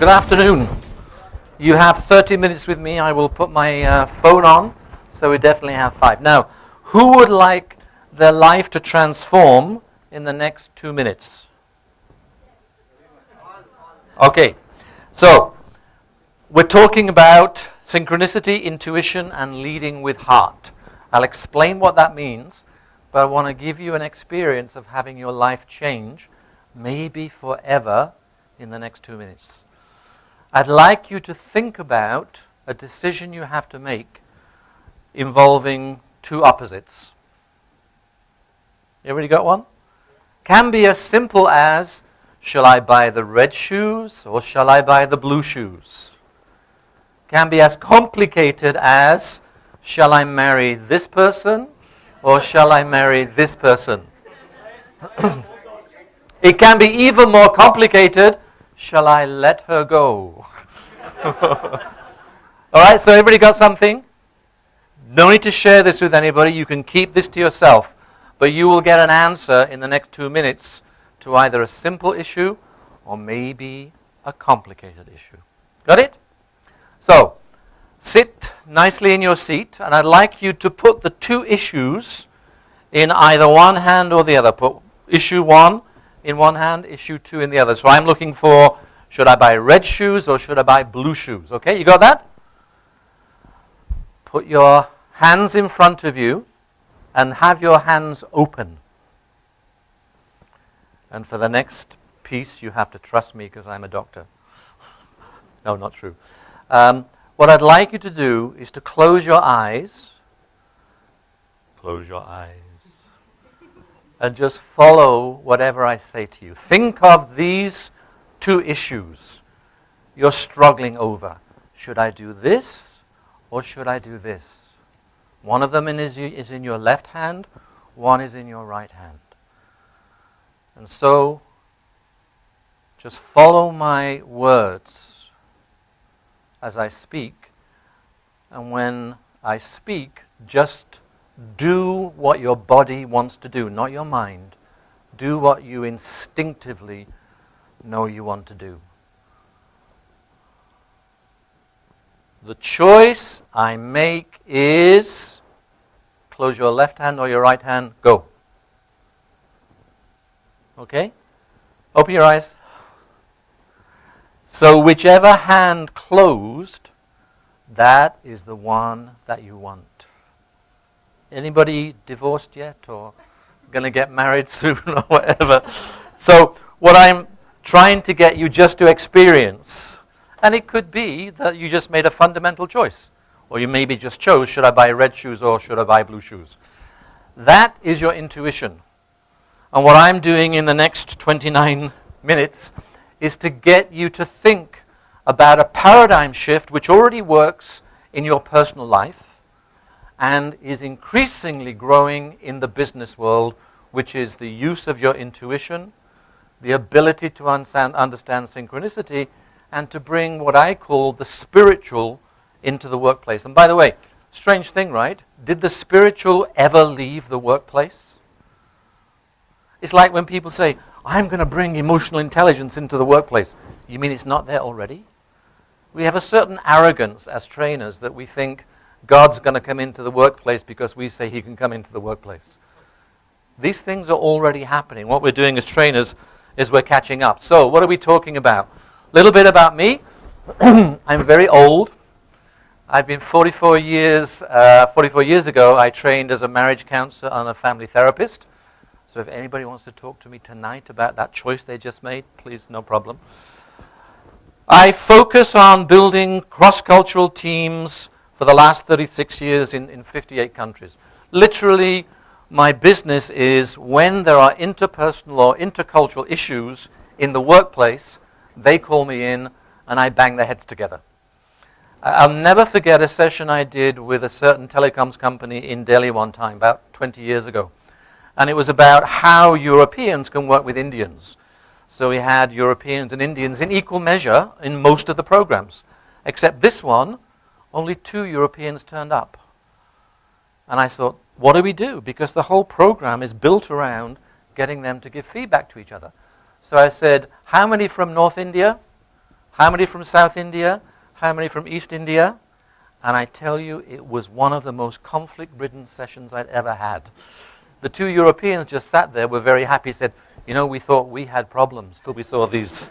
Good afternoon. You have 30 minutes with me. I will put my phone on, so we definitely have 5. Now, who would like their life to transform in the next 2 minutes? Okay, so we're talking about synchronicity, intuition, and leading with heart. I'll explain what that means, but I want to give you an experience of having your life change, maybe forever, in the next 2 minutes. I'd like you to think about a decision you have to make involving two opposites. You already got one? Can be as simple as, shall I buy the red shoes or shall I buy the blue shoes? Can be as complicated as, shall I marry this person or shall I marry this person? It can be even more complicated. Shall I let her go? All right, so everybody got something? No need to share this with anybody. You can keep this to yourself. But you will get an answer in the next 2 minutes to either a simple issue or maybe a complicated issue. Got it? So, sit nicely in your seat, and I'd like you to put the two issues in either one hand or the other. Put issue 1 in one hand, issue 2 in the other. So I'm looking for, should I buy red shoes or should I buy blue shoes? Okay, you got that? Put your hands in front of you and have your hands open. And for the next piece, you have to trust me because I'm a doctor. No, not true. What I'd like you to do is to close your eyes. Close your eyes. And just follow whatever I say to you. Think of these two issues you're struggling over. Should I do this or should I do this? One of them is in your left hand, one is in your right hand. And so, just follow my words as I speak. And when I speak, just do what your body wants to do, not your mind. Do what you instinctively know you want to do. The choice I make is, close your left hand or your right hand, go. Okay? Open your eyes. So whichever hand closed, that is the one that you want. Anybody divorced yet or going to get married soon or whatever? So what I'm trying to get you just to experience, and it could be that you just made a fundamental choice, or you maybe just chose, should I buy red shoes or should I buy blue shoes? That is your intuition. And what I'm doing in the next 29 minutes is to get you to think about a paradigm shift which already works in your personal life and is increasingly growing in the business world, which is the use of your intuition, the ability to understand synchronicity, and to bring what I call the spiritual into the workplace. And by the way, strange thing, right? Did the spiritual ever leave the workplace? It's like when people say, I'm going to bring emotional intelligence into the workplace. You mean it's not there already? We have a certain arrogance as trainers that we think God's going to come into the workplace because we say he can come into the workplace. These things are already happening. What we're doing as trainers is we're catching up. So what are we talking about? A little bit about me. I'm very old. I've been 44 years ago, I trained as a marriage counselor and a family therapist. So if anybody wants to talk to me tonight about that choice they just made, please, no problem. I focus on building cross-cultural teams for the last 36 years in 58 countries. Literally, my business is when there are interpersonal or intercultural issues in the workplace, they call me in and I bang their heads together. I'll never forget a session I did with a certain telecoms company in Delhi one time, about 20 years ago. And it was about how Europeans can work with Indians. So we had Europeans and Indians in equal measure in most of the programs. Except this one, only 2 Europeans turned up. And I thought, what do we do? Because the whole program is built around getting them to give feedback to each other. So I said, how many from North India? How many from South India? How many from East India? And I tell you, it was one of the most conflict-ridden sessions I'd ever had. The two Europeans just sat there, were very happy, said, you know, we thought we had problems till we saw these